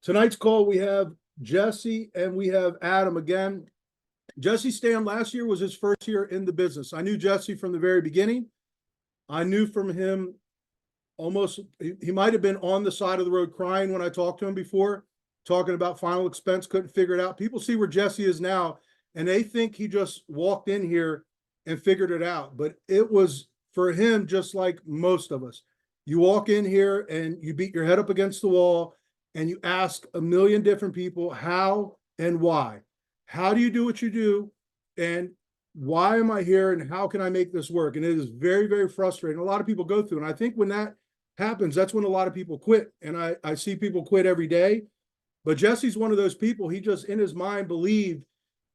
Tonight's call, we have Jesse and we have Adam again. Jesse Stamm last year was his first year in the business. I knew Jesse from the very beginning. I knew from him almost, he might have been on the side of the road crying when I talked to him before, talking about final expense, couldn't figure it out. People see where Jesse is now, and they think he just walked in here and figured it out. But it was for him, just like most of us. You walk in here and you beat your head up against the wall and you ask a million different people how and why. How do you do what you do? And why am I here? And how can I make this work? And it is very, very frustrating. A lot of people go through. And I think when that happens, that's when a lot of people quit. And I see people quit every day. But Jesse's one of those people. He just in his mind believed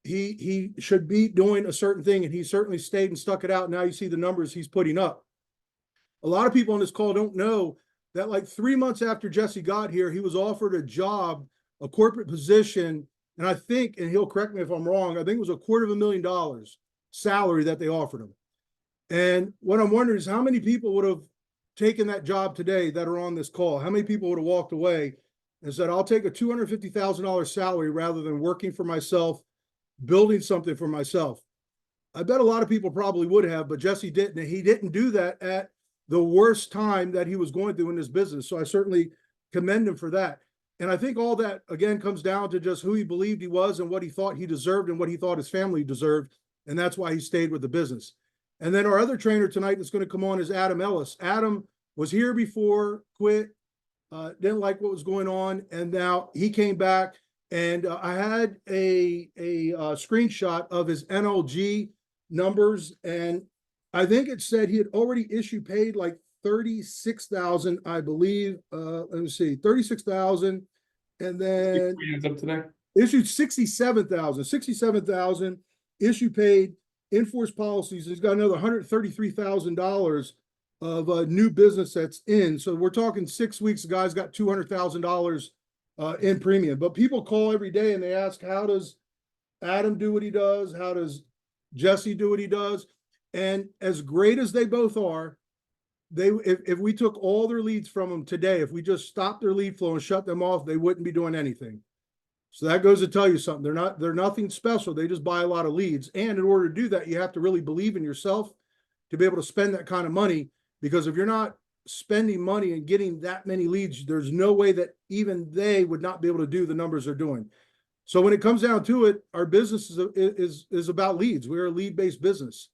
he should be doing a certain thing. And he certainly stayed and stuck it out. Now you see the numbers he's putting up. A lot of people on this call don't know that like 3 months after Jesse got here, he was offered a job, a corporate position. And I think, and he'll correct me if I'm wrong, I think it was $250,000 salary that they offered him. And what I'm wondering is how many people would have taken that job today that are on this call? How many people would have walked away and said, I'll take a $250,000 salary rather than working for myself, building something for myself? I bet a lot of people probably would have, but Jesse didn't. And he didn't do that at the worst time that he was going through in his business. So I certainly commend him for that. And I think all that, again, comes down to just who he believed he was and what he thought he deserved and what he thought his family deserved. And that's why he stayed with the business. And then our other trainer tonight that's going to come on is Adam Ellis. Adam was here before, quit, didn't like what was going on. And now he came back. And I had a screenshot of his NLG numbers. And I think it said he had already paid like 36,000, I believe. Let me see, 36,000, and then up today. Issued 67,000 issue paid, enforced policies. He's got another $133,000 of new business that's in. So we're talking 6 weeks. The guy's got $200,000 in premium. But people call every day and they ask, how does Adam do what he does? How does Jesse do what he does? And as great as they both are, if we took all their leads from them today, if we just stopped their lead flow and shut them off, they wouldn't be doing anything. So that goes to tell you something. They're nothing special. They just buy a lot of leads. And in order to do that, you have to really believe in yourself to be able to spend that kind of money. Because if you're not spending money and getting that many leads, there's no way that even they would not be able to do the numbers they're doing. So when it comes down to it, our business is about leads. We're a lead-based business.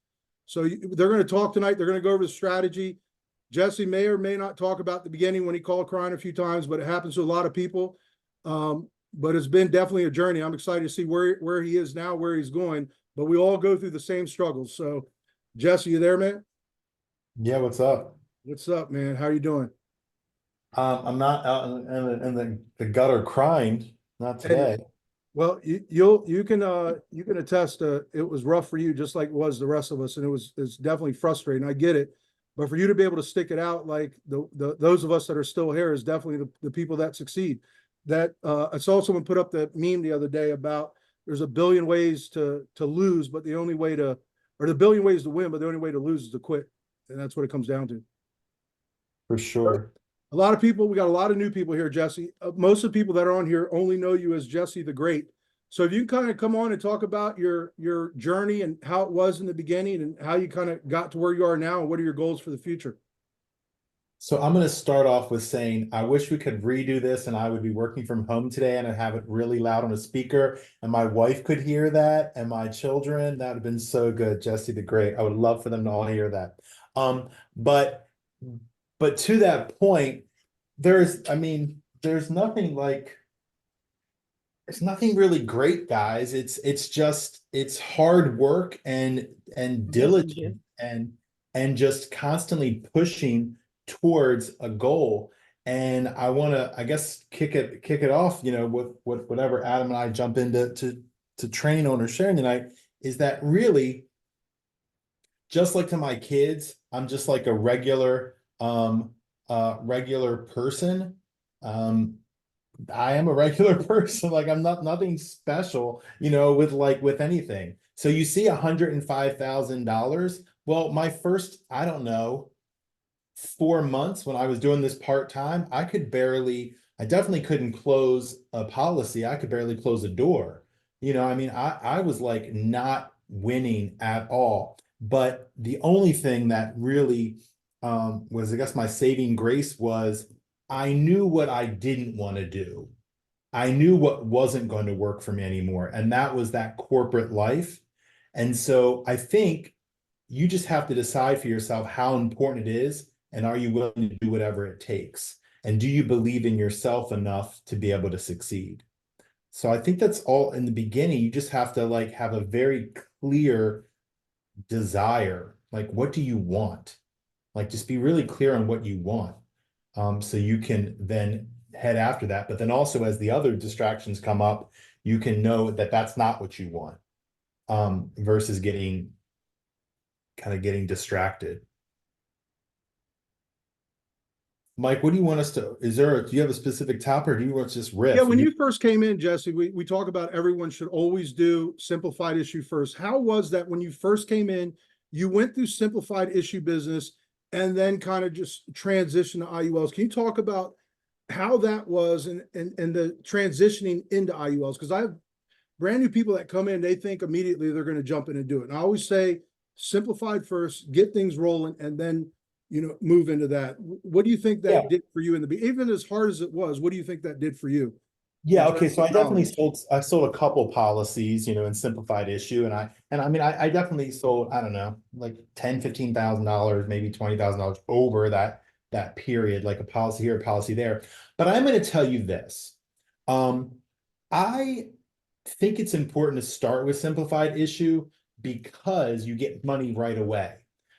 So they're going to talk tonight. They're going to go over the strategy. Jesse may or may not talk about the beginning when he called crying a few times, but it happens to a lot of people. But it's been definitely a journey. I'm excited to see where he is now, where he's going. But we all go through the same struggles. So, Jesse, you there, man? Yeah, what's up? What's up, man? How you doing? I'm not out in the gutter crying, not today. Well, you can attest it was rough for you just like it was the rest of us, and it's definitely frustrating. I get it, but for you to be able to stick it out like those of us that are still here is definitely the people that succeed. That I saw someone put up that meme the other day about there's a billion ways to lose, but the only way to, or the billion ways to win, but the only way to lose is to quit, and that's what it comes down to. For sure. A lot of people, we got a lot of new people here, Jesse. Most of the people that are on here only know you as Jesse the Great. So if you can kind of come on and talk about your journey and how it was in the beginning and how you kind of got to where you are now and what are your goals for the future? So I'm going to start off with saying, I wish we could redo this and I would be working from home today and I'd have it really loud on a speaker and my wife could hear that and my children. That would have been so good, Jesse the Great. I would love for them to all hear that. But to that point, there's nothing really great, guys. It's hard work and diligent and just constantly pushing towards a goal. And I want to, I guess, kick it off, with whatever Adam and I jump into to training on or sharing tonight, is that really, just like to my kids, I'm just like a regular person. I am a regular person. Like I'm nothing special, with anything. So you see $105,000. Well, my first, I don't know, 4 months when I was doing this part-time, I could barely I definitely couldn't close a policy. I could barely close a door. I mean, I was like not winning at all. But the only thing that really was, I guess, my saving grace was I knew what I didn't want to do. I knew what wasn't going to work for me anymore, and that was that corporate life. And so I think you just have to decide for yourself how important it is, and are you willing to do whatever it takes? And do you believe in yourself enough to be able to succeed? So I think that's all in the beginning. You just have to like have a very clear desire. Like, what do you want? Like, just be really clear on what you want. So you can then head after that. But then also, as the other distractions come up, you can know that that's not what you want, versus getting distracted. Mike, what do you want us to, do you have a specific topic, or do you want to just riff? Yeah, when you first came in, Jesse, we talk about everyone should always do simplified issue first. How was that when you first came in? You went through simplified issue business and then kind of just transition to IULs. Can you talk about how that was and the transitioning into IULs? Because I have brand new people that come in, they think immediately they're going to jump in and do it. And I always say simplified first, get things rolling, and then move into that. What do you think that did for you even as hard as it was? What do you think that did for you? Yeah, okay. So I sold a couple policies, in simplified issue. And I definitely sold, I don't know, like $10,000, $15,000, maybe $20,000 over that period, like a policy here, a policy there. But I'm going to tell you this. I think it's important to start with simplified issue because you get money right away.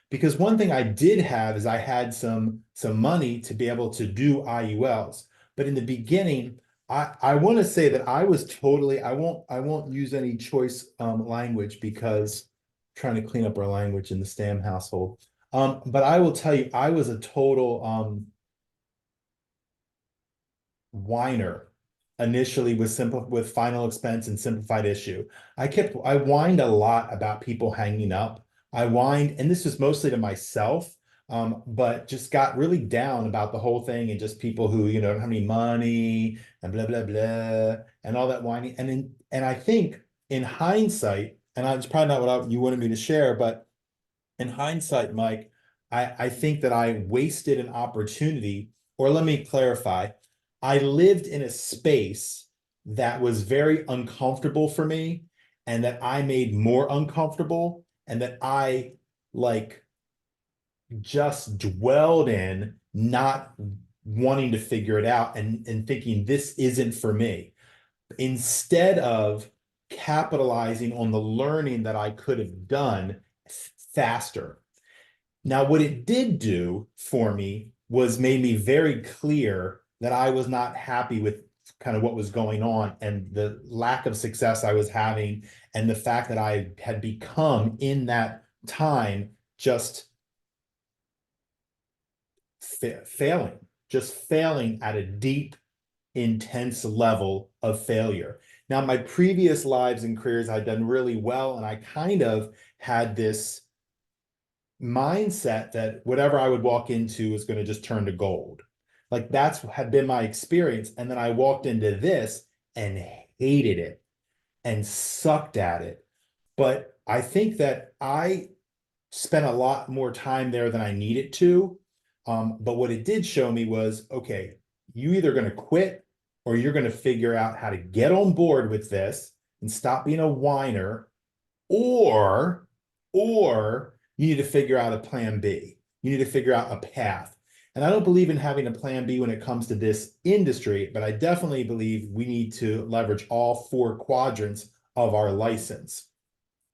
Because one thing I did have is I had some money to be able to do IULs. But in the beginning, I want to say that I was totally, I won't use any choice language because I'm trying to clean up our language in the Stamm household. But I will tell you, I was a total whiner initially with final expense and simplified issue. I whined a lot about people hanging up. I whined, and this was mostly to myself, but just got really down about the whole thing and just people who, don't have any money and blah, blah, blah, and all that whining. And I think in hindsight, and it's probably not what you wanted me to share, but in hindsight, Mike, I think that I wasted an opportunity, or let me clarify. I lived in a space that was very uncomfortable for me and that I made more uncomfortable and that I like just dwelled in, not wanting to figure it out and thinking this isn't for me, instead of capitalizing on the learning that I could have done faster. Now, what it did do for me was made me very clear that I was not happy with kind of what was going on and the lack of success I was having, and the fact that I had become in that time just failing at a deep, intense level of failure. Now, my previous lives and careers, I'd done really well, and I kind of had this mindset that whatever I would walk into was going to just turn to gold. Like that's had been my experience. And then I walked into this and hated it and sucked at it. But I think that I spent a lot more time there than I needed to. But what it did show me was, okay, you either going to quit or you're going to figure out how to get on board with this and stop being a whiner, or you need to figure out a plan B. You need to figure out a path. And I don't believe in having a plan B when it comes to this industry, but I definitely believe we need to leverage all four quadrants of our license.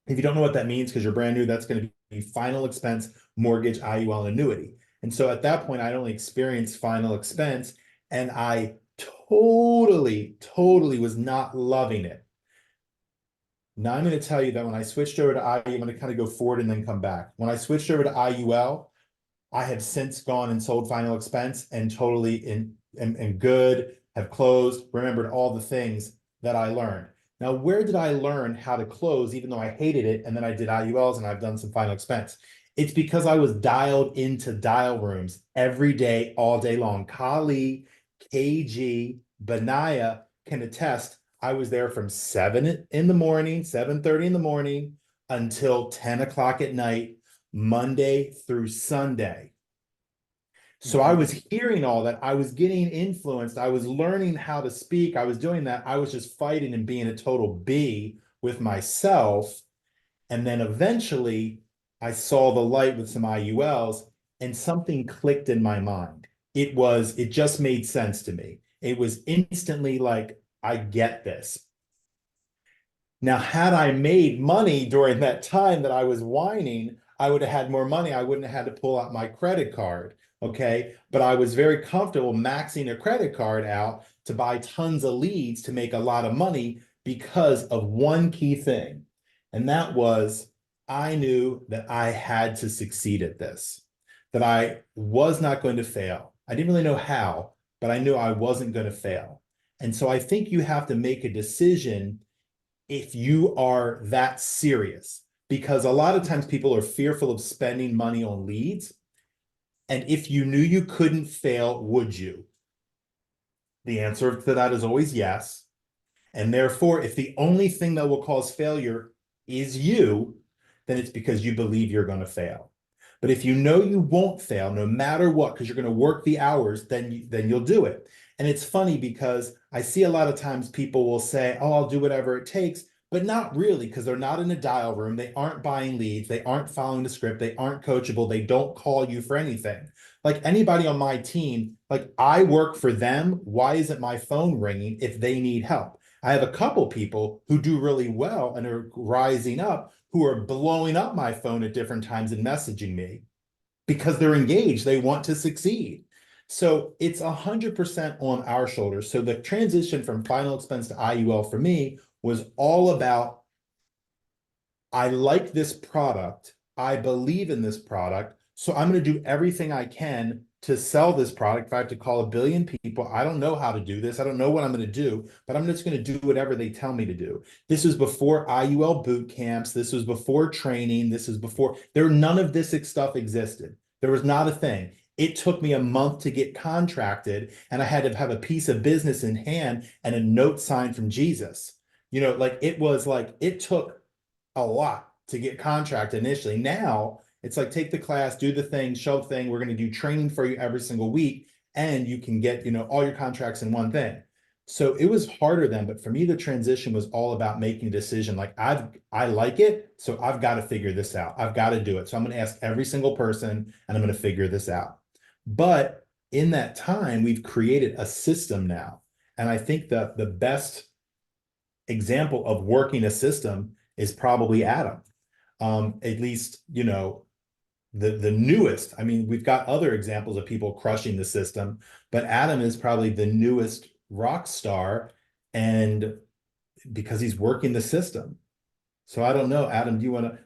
If you don't know what that means because you're brand new, that's going to be final expense, mortgage, IUL, and annuity. And so at that point, I'd only experienced final expense, and I totally was not loving it. Now I'm going to tell you that when I switched over to IUL, I'm going to kind of go forward and then come back. When I switched over to IUL, I have since gone and sold final expense and totally in good, have closed, remembered all the things that I learned. Now, where did I learn how to close, even though I hated it? And then I did IULs and I've done some final expense. It's because I was dialed into dial rooms every day, all day long. Kali, KG, Benaya can attest. I was there from 7 in the morning, 7:30 in the morning until 10 o'clock at night, Monday through Sunday. So I was hearing all that. I was getting influenced. I was learning how to speak. I was doing that. I was just fighting and being a total B with myself. And then eventually I saw the light with some IULs and something clicked in my mind. It just made sense to me. It was instantly like, I get this. Now, had I made money during that time that I was whining, I would have had more money. I wouldn't have had to pull out my credit card. Okay. But I was very comfortable maxing a credit card out to buy tons of leads to make a lot of money because of one key thing. And that was I knew that I had to succeed at this, that I was not going to fail. I didn't really know how, but I knew I wasn't going to fail. And so I think you have to make a decision if you are that serious, because a lot of times people are fearful of spending money on leads. And if you knew you couldn't fail, would you? The answer to that is always yes. And therefore, if the only thing that will cause failure is you, then it's because you believe you're going to fail. But if you know you won't fail, no matter what, because you're going to work the hours, then you'll do it. And it's funny because I see a lot of times people will say, oh, I'll do whatever it takes, but not really, because they're not in a dial room. They aren't buying leads. They aren't following the script. They aren't coachable. They don't call you for anything. Like anybody on my team, like I work for them. Why isn't my phone ringing if they need help? I have a couple people who do really well and are rising up who are blowing up my phone at different times and messaging me because they're engaged. They want to succeed. So it's 100% on our shoulders. So the transition from final expense to IUL for me was all about, I like this product. I believe in this product. So I'm going to do everything I can to sell this product. If I have to call 1 billion people, I don't know how to do this. I don't know what I'm going to do, but I'm just going to do whatever they tell me to do. This was before IUL boot camps. This was before training. This is before none of this stuff existed. There was not a thing. It took me a month to get contracted, and I had to have a piece of business in hand and a note signed from Jesus. Like it took a lot to get contracted initially. Now it's like, take the class, do the thing, show the thing. We're going to do training for you every single week, and you can get, all your contracts in one thing. So it was harder then, but for me, the transition was all about making a decision. Like I like it, so I've got to figure this out. I've got to do it. So I'm going to ask every single person, and I'm going to figure this out. But in that time, we've created a system now. And I think that the best example of working a system is probably Adam. At least, the newest. I mean, we've got other examples of people crushing the system, but Adam is probably the newest rock star, and because he's working the system. So I don't know, Adam,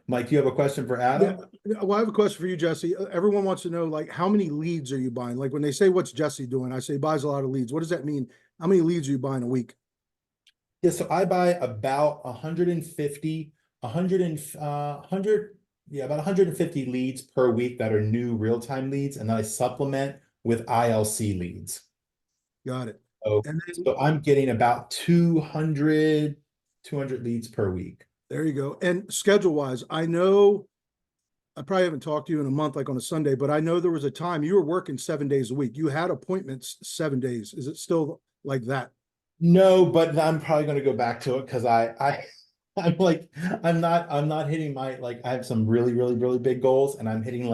Mike, do you have a question for Adam? Yeah. Well, I have a question for you, Jesse. Everyone wants to know, like, how many leads are you buying? Like when they say, what's Jesse doing? I say he buys a lot of leads. What does that mean? How many leads are you buying a week? Yeah, so I buy about 150, 100, yeah, about 150 leads per week that are new real-time leads, and then I supplement with ILC leads. Got it. So, And then so I'm getting about 200 leads per week. there you go. And schedule wise, I know I probably haven't talked to you in a month, like on a Sunday, but I know there was a time you were working 7 days a week. You had appointments 7 days. Is it still like that? No, but I'm probably going to go back to it because I'm like, I'm not hitting like, I have some really, really, really big goals, and I'm hitting,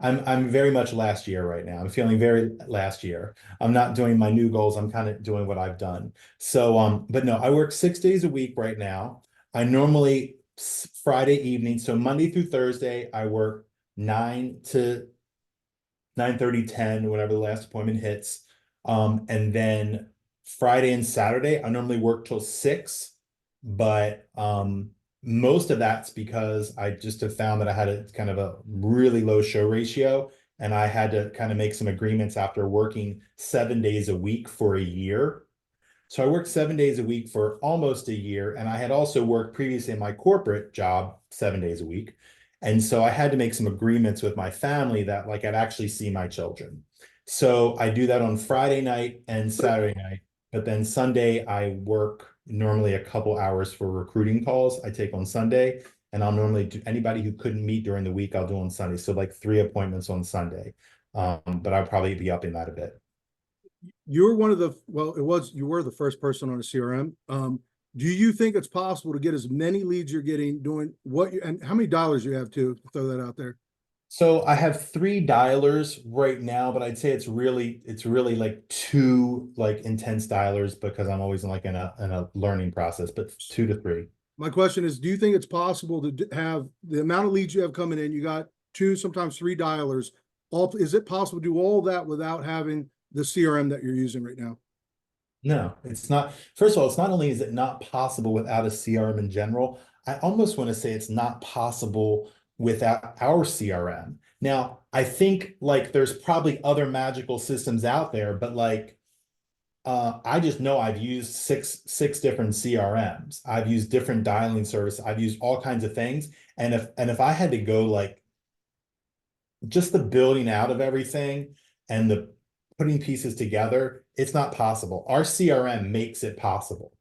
I'm very much last year right now. I'm feeling very last year. I'm not doing my new goals. I'm kind of doing what I've done. So, but no, I work 6 days a week right now. I normally Friday evening. So Monday through Thursday, I work 9 to 9:30, 10, whenever the last appointment hits. And then Friday and Saturday, I normally work till 6, but most of that's because I just have found that I had a kind of a really low show ratio, and I had to kind of make some agreements after working 7 days a week for a year. So I worked 7 days a week for almost a year, and I had also worked previously in my corporate job 7 days a week. And so I had to make some agreements with my family that like I'd actually see my children. So I do that on Friday night and Saturday night, but then Sunday I work normally a couple hours for recruiting calls I take on Sunday. And I'll normally do anybody who couldn't meet during the week, I'll do on Sunday. So like 3 appointments on Sunday. But I'll probably be upping that a bit. You're one of the, well, you were the first person on a CRM. Do you think it's possible to get as many leads you're getting doing what you, and how many dollars you have to throw that out there? So I have 3 dialers right now, but I'd say it's really like 2 intense dialers because I'm always in a learning process, but 2 to 3. My question is, do you think it's possible to have the amount of leads you have coming in? You got 2, sometimes 3 dialers. Is it possible to do all that without having the CRM that you're using right now? No, it's not. First of all, it's not only is it not possible without a CRM in general, I almost want to say it's not possible without our CRM. Now, I think like there's probably other magical systems out there, but like I just know I've used six different CRMs. I've used different dialing services. I've used all kinds of things. And if I had to go like just the building out of everything and the putting pieces together, it's not possible. Our CRM makes it possible.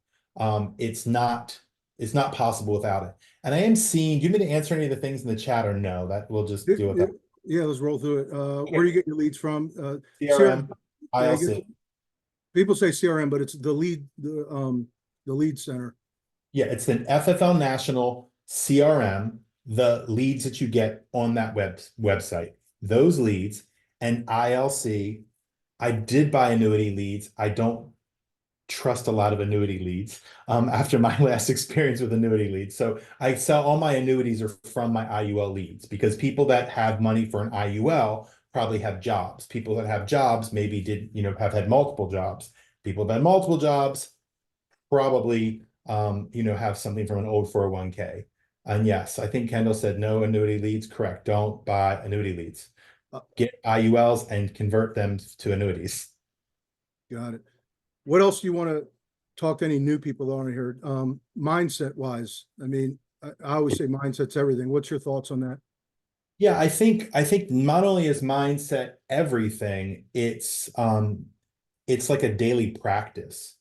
It's not possible without it. And I am seeing, do you want me to answer any of the things in the chat or no? That we'll just deal with that. Yeah, let's roll through it. Where do you get your leads from? CRM, Yeah, ILC. people say CRM, but it's the lead center. Yeah, it's an FFL National CRM, the leads that you get on that website, those leads, and ILC. I did buy annuity leads. I don't trust a lot of annuity leads after my last experience with annuity leads. So I sell all my annuities are from my IUL leads because people that have money for an IUL probably have jobs. People that have jobs maybe have had multiple jobs. People that had multiple jobs probably have something from an old 401k. And yes, I think Kendall said no annuity leads. Correct. Don't buy annuity leads. Get IULs and convert them to annuities. Got it. What else do you want to talk to any new people on here? Mindset wise, I mean, I always say mindset's everything. What's your thoughts on that? Yeah, I think not only is mindset everything, it's like a daily practice.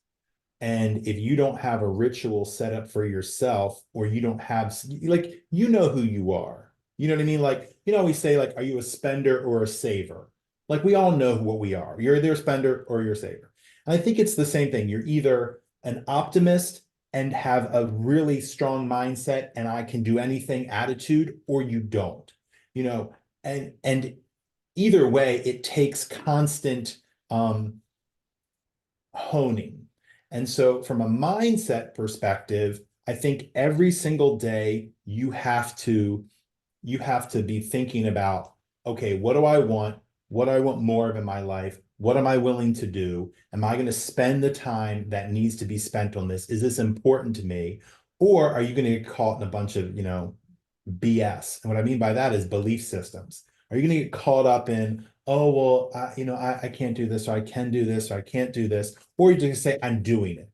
And if you don't have a ritual set up for yourself, or you don't have, like, who you are. You know what I mean? Like, we say, like, are you a spender or a saver? Like, we all know what we are. You're either a spender or you're a saver. And I think it's the same thing. You're either an optimist and have a really strong mindset and I can do anything attitude, or you don't, and either way, it takes constant honing. And so from a mindset perspective, I think every single day you have to be thinking about, okay, what do I want? What do I want more of in my life? What am I willing to do? Am I going to spend the time that needs to be spent on this? Is this important to me? Or are you going to get caught in a bunch of, BS? And what I mean by that is belief systems. Are you going to get caught up in, oh, well, I can't do this, or I can do this, or I can't do this, or you're just going to say, I'm doing it.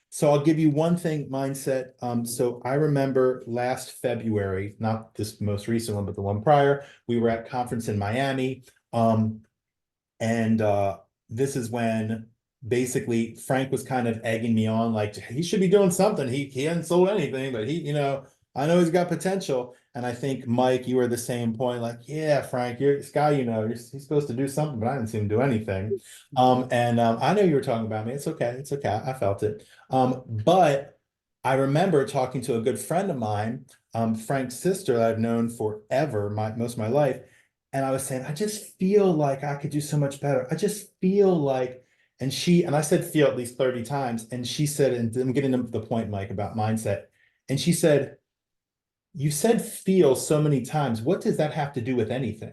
So I'll give you one thing, mindset. So I remember last February, not this most recent one, but the one prior, we were at conference in Miami. And this is when basically Frank was kind of egging me on, like he should be doing something. He hadn't sold anything, but I know he's got potential. And I think Mike, you were the same point, like, yeah, Frank, you're this guy, he's supposed to do something, but I didn't see him do anything. And I know you were talking about me. It's okay. It's okay. I felt it. But I remember talking to a good friend of mine, Frank's sister that I've known forever, most of my life. And I was saying, I just feel like I could do so much better. I just feel like, and I said feel at least 30 times. And she said, and I'm getting to the point, Mike, about mindset. And she said, you said feel so many times. What does that have to do with anything?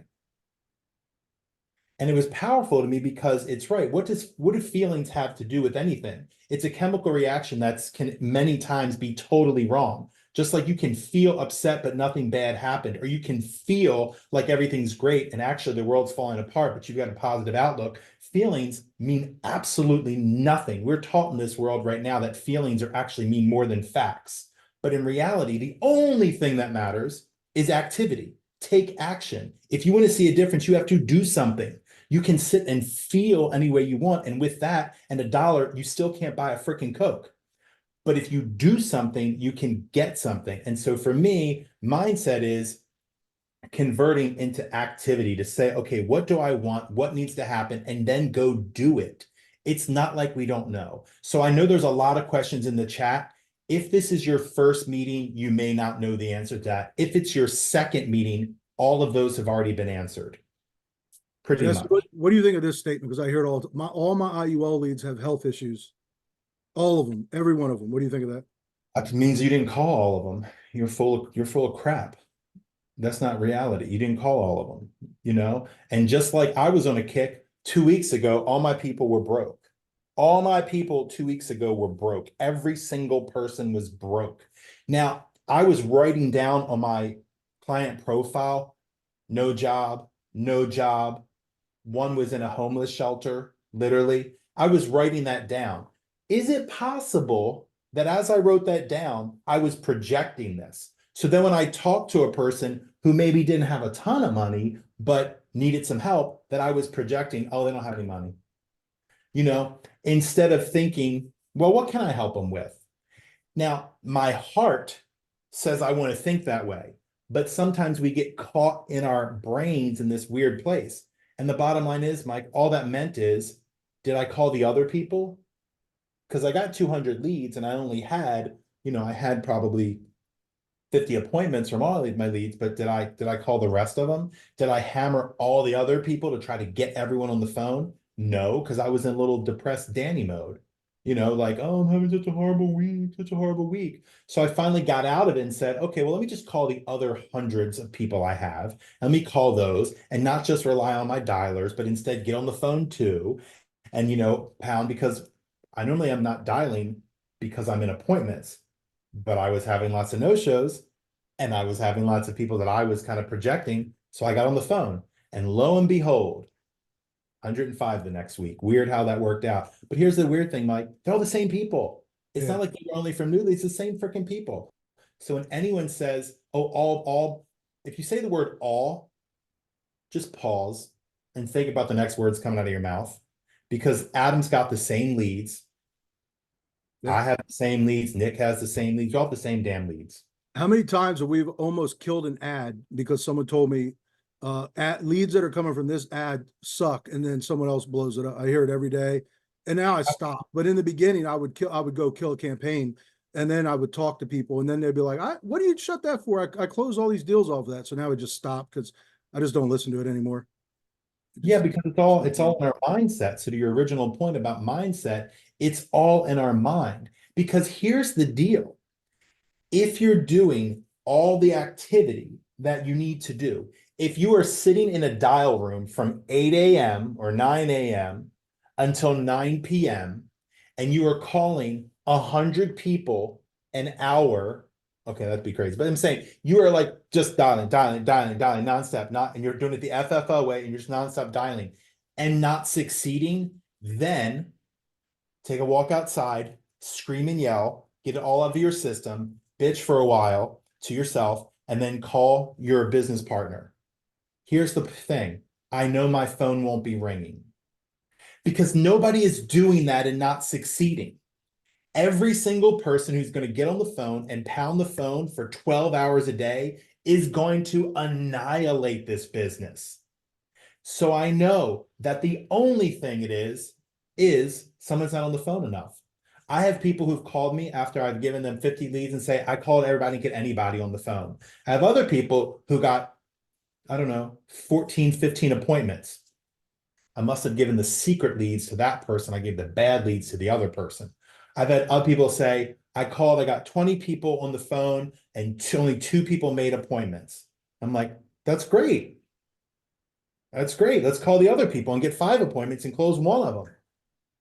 And it was powerful to me because it's right. What do feelings have to do with anything? It's a chemical reaction that can many times be totally wrong. Just like you can feel upset, but nothing bad happened, or you can feel like everything's great and actually the world's falling apart, but you've got a positive outlook. Feelings mean absolutely nothing. We're taught in this world right now that feelings actually mean more than facts. But in reality, the only thing that matters is activity. Take action. If you want to see a difference, you have to do something. You can sit and feel any way you want. And with that and $1, you still can't buy a freaking Coke. But if you do something, you can get something. And so for me, mindset is converting into activity to say, okay, what do I want? What needs to happen? And then go do it. It's not like we don't know. So I know there's a lot of questions in the chat. If this is your first meeting, you may not know the answer to that. If it's your second meeting, all of those have already been answered. Pretty Jesse, much. what do you think of this statement? Because I hear it all my IUL leads have health issues. All of them, every one of them. What do you think of that? That means you didn't call all of them. You're full of crap. That's not reality. You didn't call all of them, you know? And just like I was on a kick 2 weeks ago, all my people were broke. All my people 2 weeks ago were broke. Every single person was broke. Now, I was writing down on my client profile, no job, no job. One was in a homeless shelter, literally. I was writing that down. Is it possible that as I wrote that down, I was projecting this? So then when I talked to a person who maybe didn't have a ton of money, but needed some help, that I was projecting, oh, they don't have any money. You know, instead of thinking, well, what can I help them with? Now, my heart says I want to think that way, but sometimes we get caught in our brains in this weird place. And the bottom line is, Mike, all that meant is, did I call the other people? Because I got 200 leads and I only had, I had probably 50 appointments from all of my leads, but did I call the rest of them? Did I hammer all the other people to try to get everyone on the phone? No, because I was in a little depressed Danny mode. Like, oh, I'm having such a horrible week, such a horrible week. So I finally got out of it and said, okay, well, let me just call the other hundreds of people I have. Let me call those and not just rely on my dialers, but instead get on the phone too. And, pound, because I normally am not dialing because I'm in appointments, but I was having lots of no-shows and I was having lots of people that I was kind of projecting. So I got on the phone and lo and behold, 105 the next week. Weird how that worked out. But here's the weird thing, Mike. They're all the same people. It's not like they're only from Newly. It's the same freaking people. So when anyone says, oh, all, if you say the word all, just pause and think about the next words coming out of your mouth, because Adam's got the same leads. Yeah. I have the same leads. Nick has the same leads. You all have the same damn leads. How many times have we almost killed an ad because someone told me leads that are coming from this ad suck, and then someone else blows it up. I hear it every day, and now I stop. But in the beginning, I would go kill a campaign, and then I would talk to people, and then they'd be like, "What do you shut that for? I close all these deals off of that." So now I just stop because I just don't listen to it anymore. Yeah, because it's all in our mindset. So to your original point about mindset, it's all in our mind. Because here's the deal. If you're doing all the activity that you need to do, if you are sitting in a dial room from 8 a.m. or 9 a.m. until 9 p.m. and you are calling 100 people an hour, okay, that'd be crazy. But I'm saying you are like just dialing nonstop, and you're doing it the FFO way and you're just nonstop dialing and not succeeding, then take a walk outside, scream and yell, get it all out of your system, bitch for a while to yourself, and then call your business partner. Here's the thing. I know my phone won't be ringing because nobody is doing that and not succeeding. Every single person who's going to get on the phone and pound the phone for 12 hours a day is going to annihilate this business. So I know that the only thing it is someone's not on the phone enough. I have people who've called me after I've given them 50 leads and say, I called everybody and get anybody on the phone. I have other people who got, I don't know, 14, 15 appointments. I must have given the secret leads to that person. I gave the bad leads to the other person. I've had other people say, I called, I got 20 people on the phone and only 2 people made appointments. I'm like, that's great. That's great. Let's call the other people and get 5 appointments and close one of them.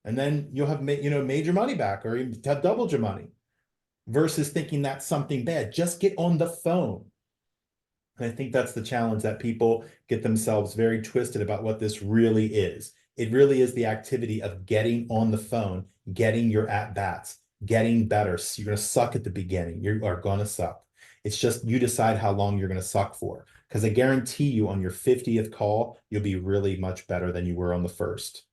And then you'll have made your money back, or you have doubled your money, versus thinking that's something bad. Just get on the phone. And I think that's the challenge, that people get themselves very twisted about what this really is. It really is the activity of getting on the phone, getting your at-bats, getting better. So you're going to suck at the beginning. You are going to suck. It's just you decide how long you're going to suck for. because I guarantee you on your 50th call, you'll be really much better than you were on the first.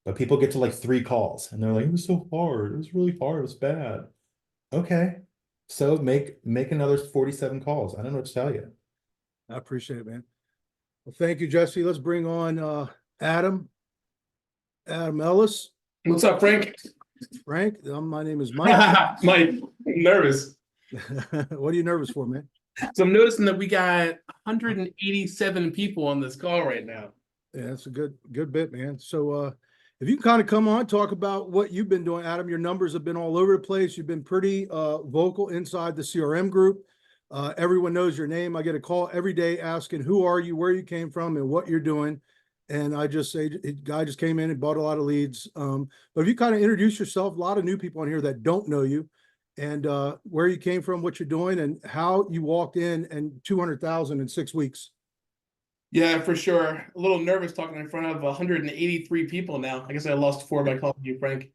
But people get to like 3 calls and they're like, it was so hard. It was really hard. It was bad. Okay. So make another 47 calls. I don't know what to tell you. I appreciate it, man. Well, thank you, Jesse. Let's bring on Adam Ellis. What's up, Frank? Frank, my name is Mike. Mike, I'm nervous. What are you nervous for, man? So I'm noticing that we got 187 people on this call right now. Yeah, that's a good bit, man. So if you can kind of come on, talk about what you've been doing, Adam. Your numbers have been all over the place. You've been pretty vocal inside the CRM group. Everyone knows your name. I get a call every day asking who are you, where you came from, and what you're doing. And I just say, guy just came in and bought a lot of leads. But if you kind of introduce yourself, a lot of new people on here that don't know you, and where you came from, what you're doing, and how you walked in and 200,000 in 6 weeks. Yeah, for sure. A little nervous talking in front of 183 people now. I guess I lost 4 by calling you, Frank.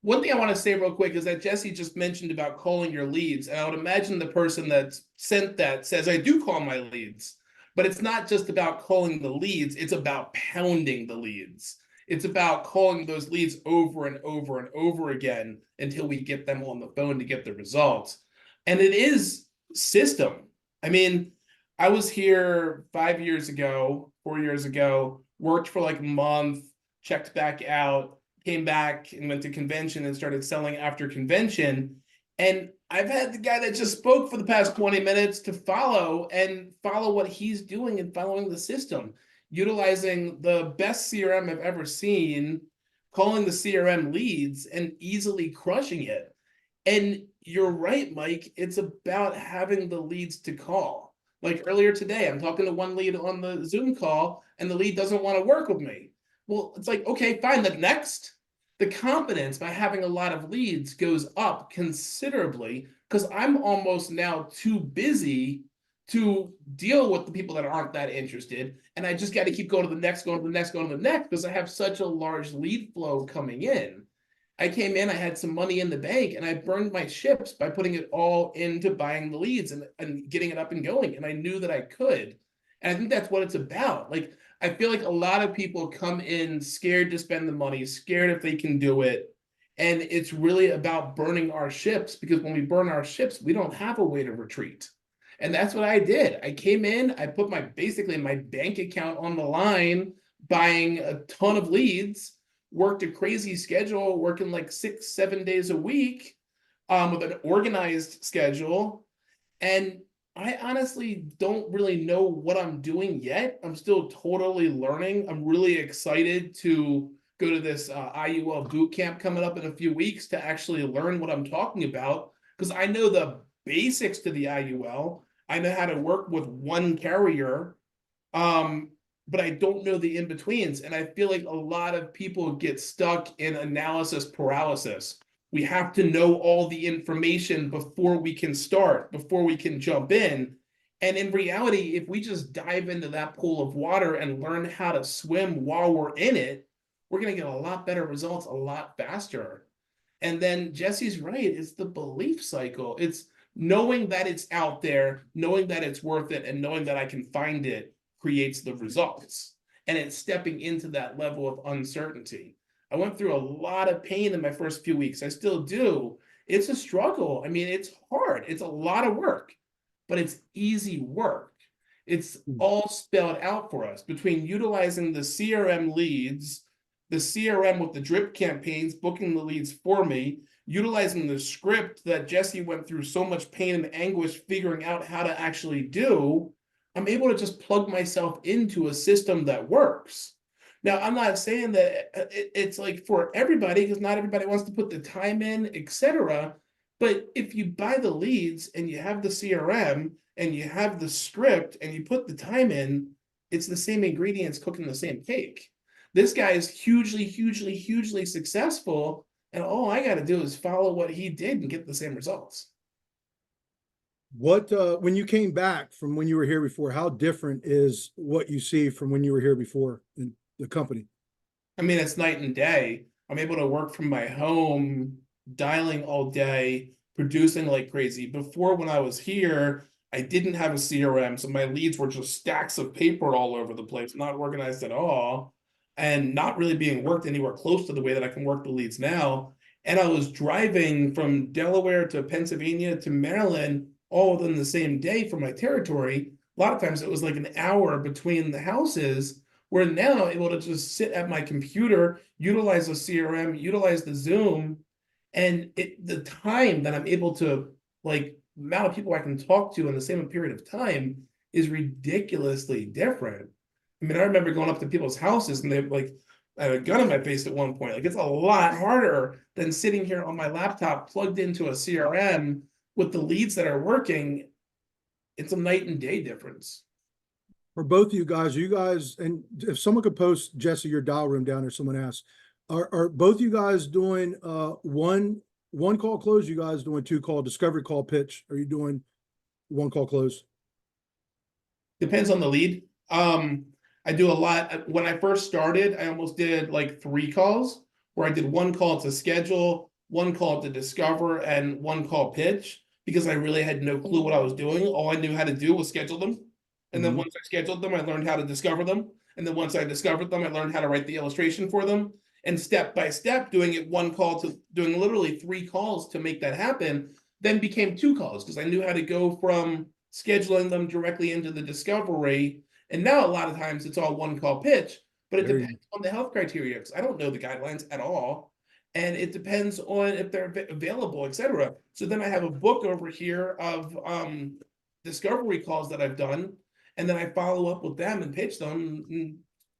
One thing I want to say real quick is that Jesse just mentioned about calling your leads. And I would imagine the person that sent that says, I do call my leads. But it's not just about calling the leads. It's about pounding the leads. It's about calling those leads over and over and over again until we get them on the phone to get the results. And it is system. I mean, I was here 5 years ago, 4 years ago, worked for like a month, checked back out, came back and went to convention and started selling after convention. And I've had the guy that just spoke for the past 20 minutes to follow what he's doing and following the system, utilizing the best CRM I've ever seen, calling the CRM leads and easily crushing it. And you're right, Mike, it's about having the leads to call. Like earlier today, I'm talking to one lead on the Zoom call and the lead doesn't want to work with me. Well, it's like, okay, fine, the confidence by having a lot of leads goes up considerably because I'm almost now too busy to deal with the people that aren't that interested. And I just got to keep going to the next, going to the next, going to the next because I have such a large lead flow coming in. I came in, I had some money in the bank and I burned my ships by putting it all into buying the leads and getting it up and going. And I knew that I could. And I think that's what it's about. Like, I feel like a lot of people come in scared to spend the money, scared if they can do it. And it's really about burning our ships because when we burn our ships, we don't have a way to retreat. And that's what I did. I came in, I put basically my bank account on the line, buying a ton of leads, worked a crazy schedule, working like 6-7 days a week with an organized schedule. And I honestly don't really know what I'm doing yet. I'm still totally learning. I'm really excited to go to this IUL boot camp coming up in a few weeks to actually learn what I'm talking about because I know the basics to the IUL. I know how to work with one carrier, but I don't know the in-betweens. And I feel like a lot of people get stuck in analysis paralysis. We have to know all the information before we can start, before we can jump in. And in reality, if we just dive into that pool of water and learn how to swim while we're in it, we're going to get a lot better results a lot faster. And then Jesse's right, it's the belief cycle. It's knowing that it's out there, knowing that it's worth it, and knowing that I can find it creates the results. And it's stepping into that level of uncertainty. I went through a lot of pain in my first few weeks. I still do. It's a struggle. I mean, it's hard. It's a lot of work, but it's easy work. It's all spelled out for us between utilizing the CRM leads, the CRM with the drip campaigns, booking the leads for me, utilizing the script that Jesse went through so much pain and anguish figuring out how to actually do. I'm able to just plug myself into a system that works. Now, I'm not saying that it's like for everybody, because not everybody wants to put the time in, etc. But if you buy the leads and you have the CRM and you have the script and you put the time in, it's the same ingredients cooking the same cake. This guy is hugely, hugely, hugely successful. And all I got to do is follow what he did and get the same results. What, when you came back from when you were here before, how different is what you see from when you were here before in the company? I mean, it's night and day. I'm able to work from my home, dialing all day, producing like crazy. Before, when I was here, I didn't have a CRM, so my leads were just stacks of paper all over the place, not organized at all, and not really being worked anywhere close to the way that I can work the leads now. And I was driving from Delaware to Pennsylvania to Maryland all within the same day for my territory. A lot of times it was like an hour between the houses, where now I'm able to just sit at my computer, utilize a CRM, utilize the Zoom, and the time that I'm able to, like, amount of people I can talk to in the same period of time is ridiculously different. I mean, I remember going up to people's houses and they like, I had a gun in my face at one point. Like, it's a lot harder than sitting here on my laptop plugged into a CRM with the leads that are working. It's a night and day difference. For both of you guys, and if someone could post, Jesse, your dial room down there, someone asked, are both you guys doing one call close? You guys doing 2-call discovery call pitch? Are you doing 1-call close? Depends on the lead. I do a lot. When I first started, I almost did like 3 calls, where I did 1 call to schedule, 1 call to discover, and 1 call pitch, because I really had no clue what I was doing. All I knew how to do was schedule them. And then once I scheduled them, I learned how to discover them. And then once I discovered them, I learned how to write the illustration for them. And step by step, doing it 1 call to doing literally 3 calls to make that happen, then became 2 calls, because I knew how to go from scheduling them directly into the discovery. And now a lot of times it's all 1 call pitch, but it depends on the health criteria, because I don't know the guidelines at all. And it depends on if they're available, etc. So then I have a book over here of discovery calls that I've done. And then I follow up with them and pitch them and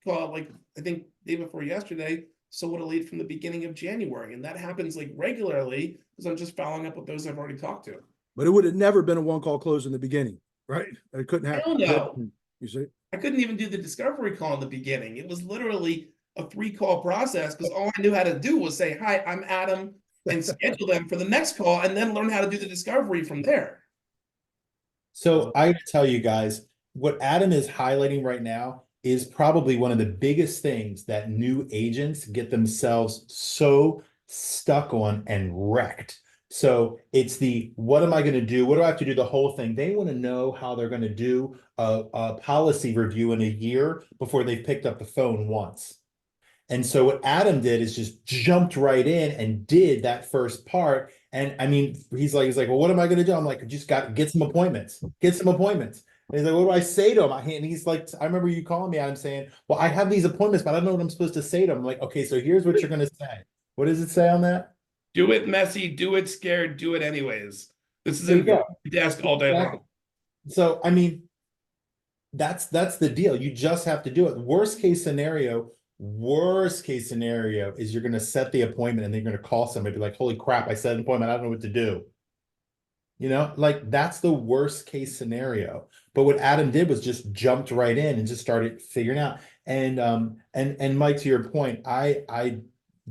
call, like, I think day before yesterday, so what a lead from the beginning of January. And that happens like regularly, because I'm just following up with those I've already talked to. But it would have never been a 1-call close in the beginning, right? It couldn't happen. Hell no. You see? I couldn't even do the discovery call in the beginning. It was literally a 3-call process, because all I knew how to do was say, hi, I'm Adam, and schedule them for the next call, and then learn how to do the discovery from there. So I gotta tell you guys, what Adam is highlighting right now is probably one of the biggest things that new agents get themselves so stuck on and wrecked. So it's the, what am I going to do? What do I have to do? The whole thing. They want to know how they're going to do a policy review in a year before they've picked up the phone once. And so what Adam did is just jumped right in and did that first part. And I mean, he's like, well, what am I going to do? I'm like, just got to get some appointments, get some appointments. And he's like, what do I say to him? And he's like, I remember you calling me, Adam, saying, well, I have these appointments, but I don't know what I'm supposed to say to him. I'm like, okay, so here's what you're going to say. What does it say on that? Do it messy, do it scared, do it anyways. This is There you in go. the desk all day long. So, I mean, that's the deal. You just have to do it. Worst case scenario is you're going to set the appointment and they're going to call somebody, be like, holy crap, I set an appointment, I don't know what to do. You know, like, that's the worst case scenario. But what Adam did was just jumped right in and just started figuring out. And Mike, to your point, I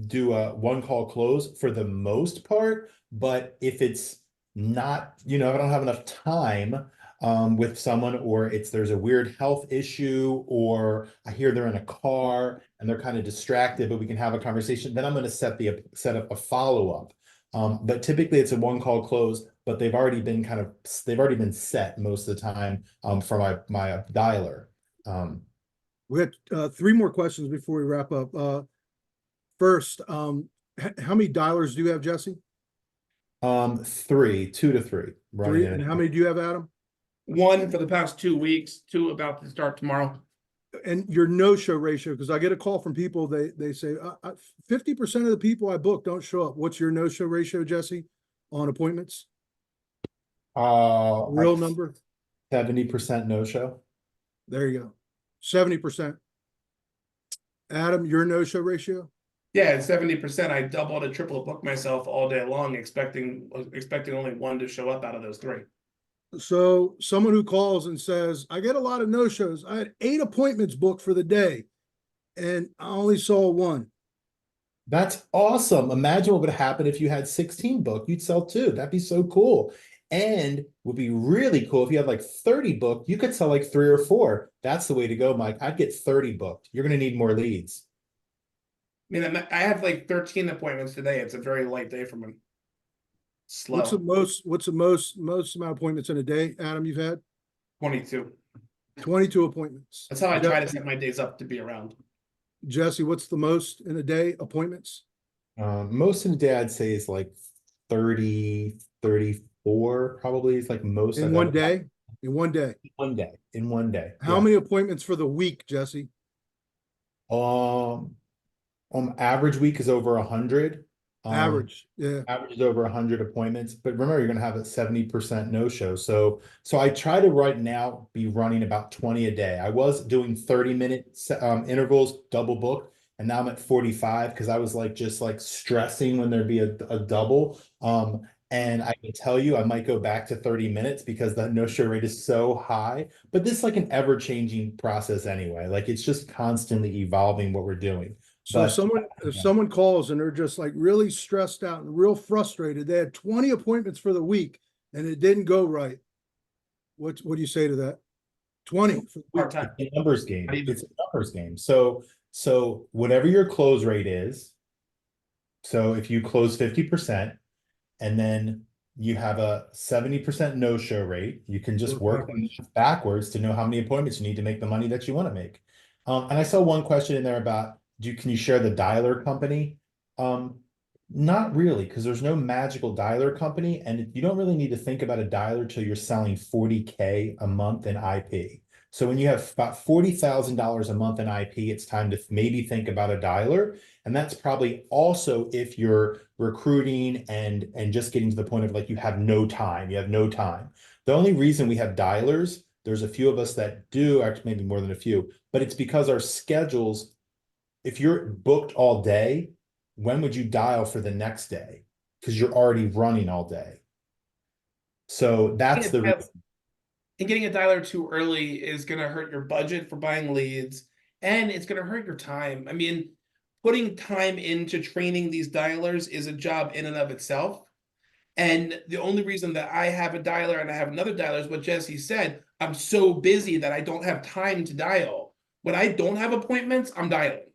do a 1-call close for the most part, but if it's not, you know, if I don't have enough time with someone, or there's a weird health issue, or I hear they're in a car and they're kind of distracted, but we can have a conversation, then I'm going to set up a follow-up. But typically it's a 1-call close, but they've already been set most of the time for my dialer. We had 3 more questions before we wrap up. First, how many dialers do you have, Jesse? 3, 2 to 3. 3. And how many do you have, Adam? 1 for the past 2 weeks, 2 about to start tomorrow. And your no-show ratio, because I get a call from people, they say 50% of the people I book don't show up. What's your no-show ratio, Jesse, on appointments? Real number? 70% no-show. There you go. 70%. Adam, your no-show ratio? Yeah, 70%. I double to triple book myself all day long, expecting only 1 to show up out of those 3. So someone who calls and says, I get a lot of no-shows. I had 8 appointments booked for the day and I only saw 1. That's awesome. Imagine what would happen if you had 16 booked. You'd sell 2. That'd be so cool. And would be really cool if you had like 30 booked, you could sell like 3 or 4. That's the way to go, Mike. I'd get 30 booked. You're going to need more leads. I mean, I have like 13 appointments today. It's a very light day for me. What's the Slow. most amount of appointments in a day, Adam, you've had? 22. 22 appointments. That's how I try to set my days up to be around. Jesse, what's the most in a day appointments? Most of the day I'd say is like 30, 34 probably is like most In I've one ever- day? In one day. in one day. How yeah. many appointments for the week, Jesse? Average week is over 100. Average, yeah. Average is over 100 appointments, but remember you're going to have a 70% no-show. So I try to right now be running about 20 a day. I was doing 30-minute intervals, double book, and now I'm at 45 because I was like just like stressing when there'd be a double. And I can tell you I might go back to 30 minutes because the no-show rate is so high. But this is like an ever-changing process anyway. Like it's just constantly evolving what we're doing. So But if someone calls and they're just like really stressed out and real frustrated, they had 20 appointments for the week and it didn't go right. What do you say to that? 20 for the week. Part time. it's a numbers game. Not even. It's a numbers game. So whatever your close rate is, so if you close 50% and then you have a 70% no-show rate, you can just work backwards to know how many appointments you need to make the money that you want to make. And I saw one question in there about can you share the dialer company? Not really, because there's no magical dialer company, and you don't really need to think about a dialer till you're selling 40K a month in IP. So when you have about $40,000 a month in IP, it's time to maybe think about a dialer. And that's probably also if you're recruiting and just getting to the point of like you have no time. The only reason we have dialers, there's a few of us that do, actually maybe more than a few, but it's because our schedules, if you're booked all day, when would you dial for the next day? Because you're already running all day. So that's the reason. And getting a dialer too early is going to hurt your budget for buying leads, and it's going to hurt your time. I mean, putting time into training these dialers is a job in and of itself. And the only reason that I have a dialer and I have another dialer is what Jesse said. I'm so busy that I don't have time to dial. When I don't have appointments, I'm dialing.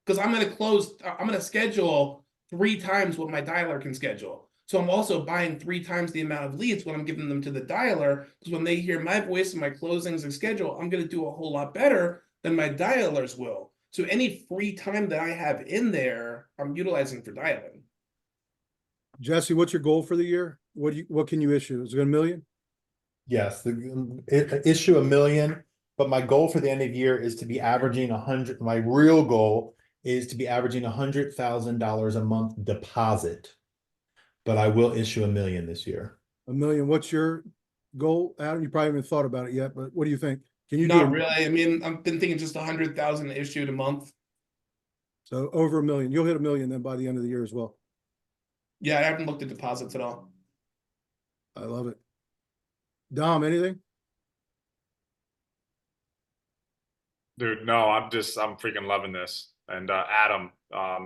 Because I'm going to schedule 3 times what my dialer can schedule. So I'm also buying 3 times the amount of leads when I'm giving them to the dialer, because when they hear my voice and my closings and schedule, I'm going to do a whole lot better than my dialers will. So any free time that I have in there, I'm utilizing for dialing. Jesse, what's your goal for the year? What can you issue? Is it $1 million? Yes, issue $1 million, but my goal for the end of the year is to be averaging 100. My real goal is to be averaging $100,000 a month deposit. But I will issue $1 million this year. $1 million. What's your goal, Adam? You probably haven't thought about it yet, but what do you think? Can you Not really. I mean, I've been thinking just 100,000 issued a month. So over $1 million. You'll hit $1 million then by the end of the year as well. Yeah, I haven't looked at deposits at all. I love it. Dom, anything? Dude, no, I'm freaking loving this. And Adam,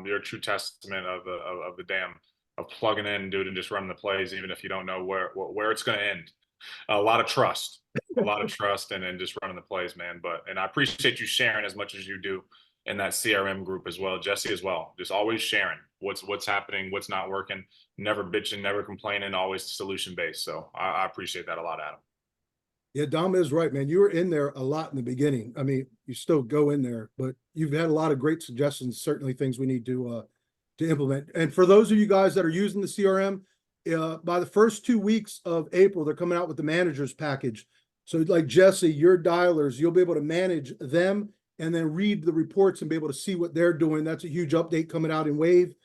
you're a true testament of the damn of plugging in, dude, and just running the plays, even if you don't know where it's going to end. A lot of trust, and just running the plays, man. And I appreciate you sharing as much as you do in that CRM group as well, Jesse as well. Just always sharing what's happening, what's not working, never bitching, never complaining, always solution based. So I appreciate that a lot, Adam. Yeah, Dom is right, man. You were in there a lot in the beginning. I mean, you still go in there, but you've had a lot of great suggestions, certainly things we need to implement. And for those of you guys that are using the CRM, by the first 2 weeks of April, they're coming out with the managers package. So like Jesse, your dialers, you'll be able to manage them and then read the reports and be able to see what they're doing. That's a huge update coming out in Wave.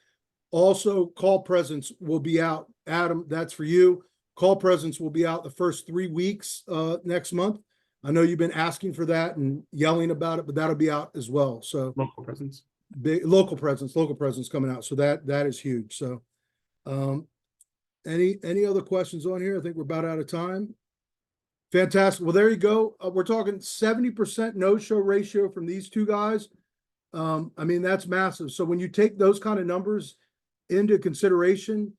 Also, call presence will be out. Adam, that's for you. Call presence will be out the first 3 weeks next month. I know you've been asking for that and yelling about it, but that'll be out as well. So Local presence. big local presence coming out. So that is huge. So any other questions on here? I think we're about out of time. Fantastic. Well, there you go. We're talking 70% no-show ratio from these two guys. I mean, that's massive. So when you take those kind of numbers into consideration,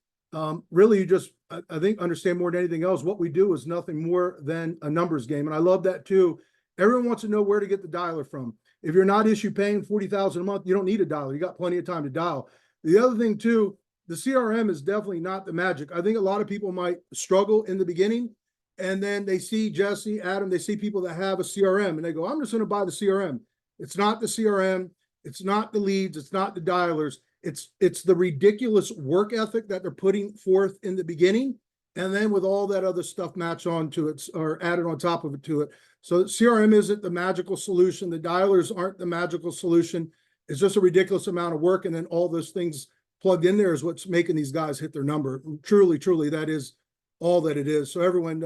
really you just, I think, understand more than anything else, what we do is nothing more than a numbers game. And I love that too. Everyone wants to know where to get the dialer from. If you're not paying $40,000 a month, you don't need a dialer. You got plenty of time to dial. The other thing too, the CRM is definitely not the magic. I think a lot of people might struggle in the beginning, and then they see Jesse, Adam, they see people that have a CRM and they go, I'm just going to buy the CRM. It's not the CRM. It's not the leads. It's not the dialers. It's the ridiculous work ethic that they're putting forth in the beginning. And then with all that other stuff matched onto it or added on top of it to it. So CRM isn't the magical solution. The dialers aren't the magical solution. It's just a ridiculous amount of work. And then all those things plugged in there is what's making these guys hit their number. Truly, truly, that is all that it is. So everyone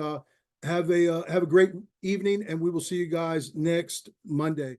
have a great evening, and we will see you guys next Monday.